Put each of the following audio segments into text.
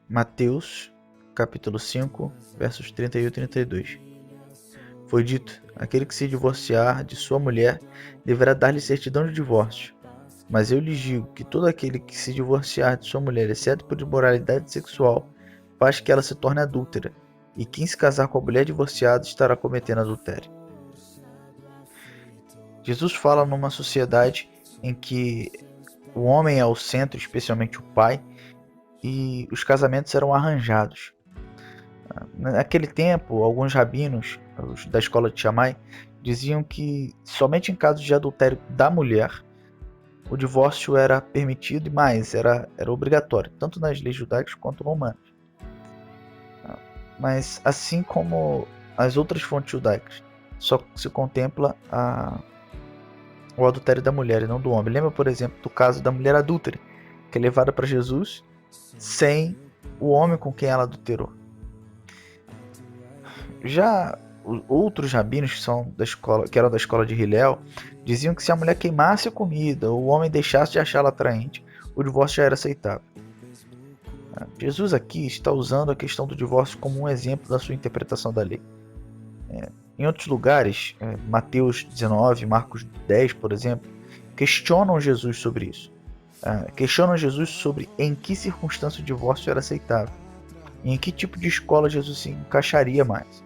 Mateus, capítulo 5, versos 31 e 32. Foi dito: aquele que se divorciar de sua mulher deverá dar-lhe certidão de divórcio. Mas eu lhes digo que todo aquele que se divorciar de sua mulher, exceto por imoralidade sexual, faz que ela se torne adúltera, e quem se casar com a mulher divorciada estará cometendo adultério. Jesus fala numa sociedade em que o homem é o centro, especialmente o pai, e os casamentos eram arranjados. Naquele tempo, alguns rabinos da escola de Shammai diziam que somente em casos de adultério da mulher o divórcio era permitido e mais, era obrigatório, tanto nas leis judaicas quanto romanas. Mas assim como as outras fontes judaicas, só se contempla o adultério da mulher e não do homem. Lembra, por exemplo, do caso da mulher adúltera, que é levada para Jesus sem o homem com quem ela adulterou. Já outros rabinos que eram da escola de Hillel diziam que se a mulher queimasse a comida ou o homem deixasse de achá-la atraente, o divórcio já era aceitável. Jesus aqui está usando a questão do divórcio como um exemplo da sua interpretação da lei. Em outros lugares, Mateus 19, Marcos 10, por exemplo, questionam Jesus sobre isso. Questionam Jesus sobre em que circunstância o divórcio era aceitável e em que tipo de escola Jesus se encaixaria mais.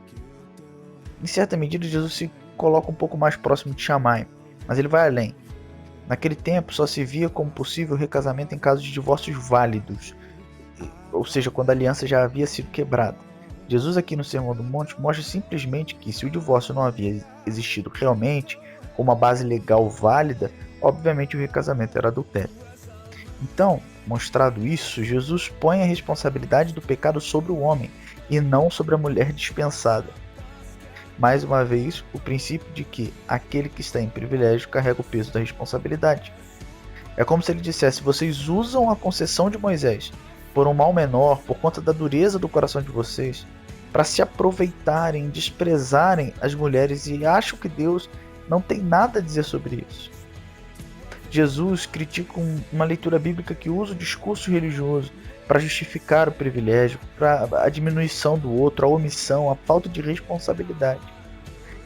Em certa medida, Jesus se coloca um pouco mais próximo de Shammai, mas ele vai além. Naquele tempo, só se via como possível o recasamento em casos de divórcios válidos, ou seja, quando a aliança já havia sido quebrada. Jesus aqui no Sermão do Monte mostra simplesmente que se o divórcio não havia existido realmente, com uma base legal válida, obviamente o recasamento era adultério. Então, mostrado isso, Jesus põe a responsabilidade do pecado sobre o homem e não sobre a mulher dispensada. Mais uma vez, o princípio de que aquele que está em privilégio carrega o peso da responsabilidade. É como se ele dissesse: vocês usam a concessão de Moisés por um mal menor, por conta da dureza do coração de vocês, para se aproveitarem, desprezarem as mulheres e acham que Deus não tem nada a dizer sobre isso. Jesus critica uma leitura bíblica que usa o discurso religioso para justificar o privilégio, para a diminuição do outro, a omissão, a falta de responsabilidade.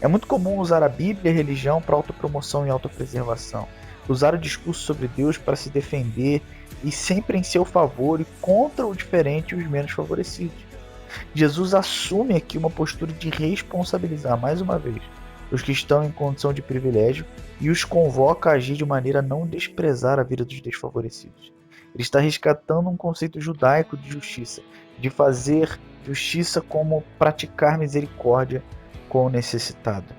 É muito comum usar a Bíblia e a religião para autopromoção e autopreservação, usar o discurso sobre Deus para se defender e sempre em seu favor e contra o diferente e os menos favorecidos. Jesus assume aqui uma postura de responsabilizar, mais uma vez, os que estão em condição de privilégio e os convoca a agir de maneira a não desprezar a vida dos desfavorecidos. Ele está resgatando um conceito judaico de justiça, de fazer justiça como praticar misericórdia com o necessitado.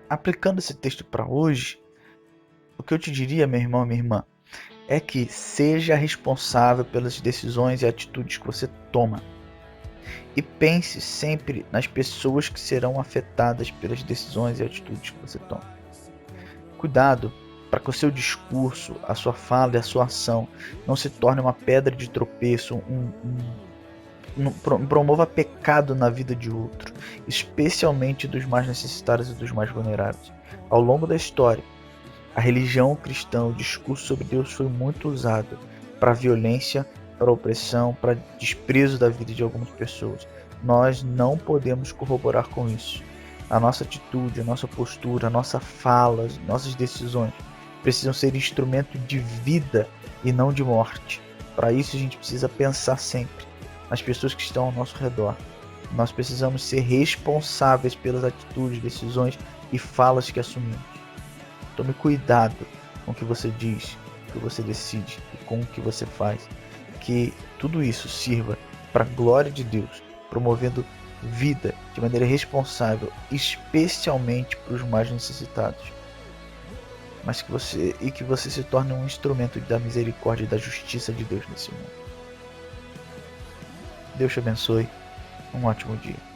Aplicando esse texto para hoje, o que eu te diria, meu irmão e minha irmã, é que seja responsável pelas decisões e atitudes que você toma. E pense sempre nas pessoas que serão afetadas pelas decisões e atitudes que você toma. Cuidado para que o seu discurso, a sua fala e a sua ação não se torne uma pedra de tropeço, promova pecado na vida de outro, especialmente dos mais necessitados e dos mais vulneráveis. Ao longo da história, a religião cristã, o discurso sobre Deus foi muito usado para violência, para opressão, para desprezo da vida de algumas pessoas. Nós não podemos corroborar com isso. A nossa atitude, a nossa postura, a nossa fala, as nossas decisões precisam ser instrumento de vida e não de morte. Para isso a gente precisa pensar sempre nas pessoas que estão ao nosso redor. Nós precisamos ser responsáveis pelas atitudes, decisões e falas que assumimos. Tome cuidado com o que você diz, o que você decide e com o que você faz. Que tudo isso sirva para a glória de Deus, promovendo vida de maneira responsável, especialmente para os mais necessitados. Mas que você se torne um instrumento da misericórdia e da justiça de Deus nesse mundo. Deus te abençoe. Um ótimo dia.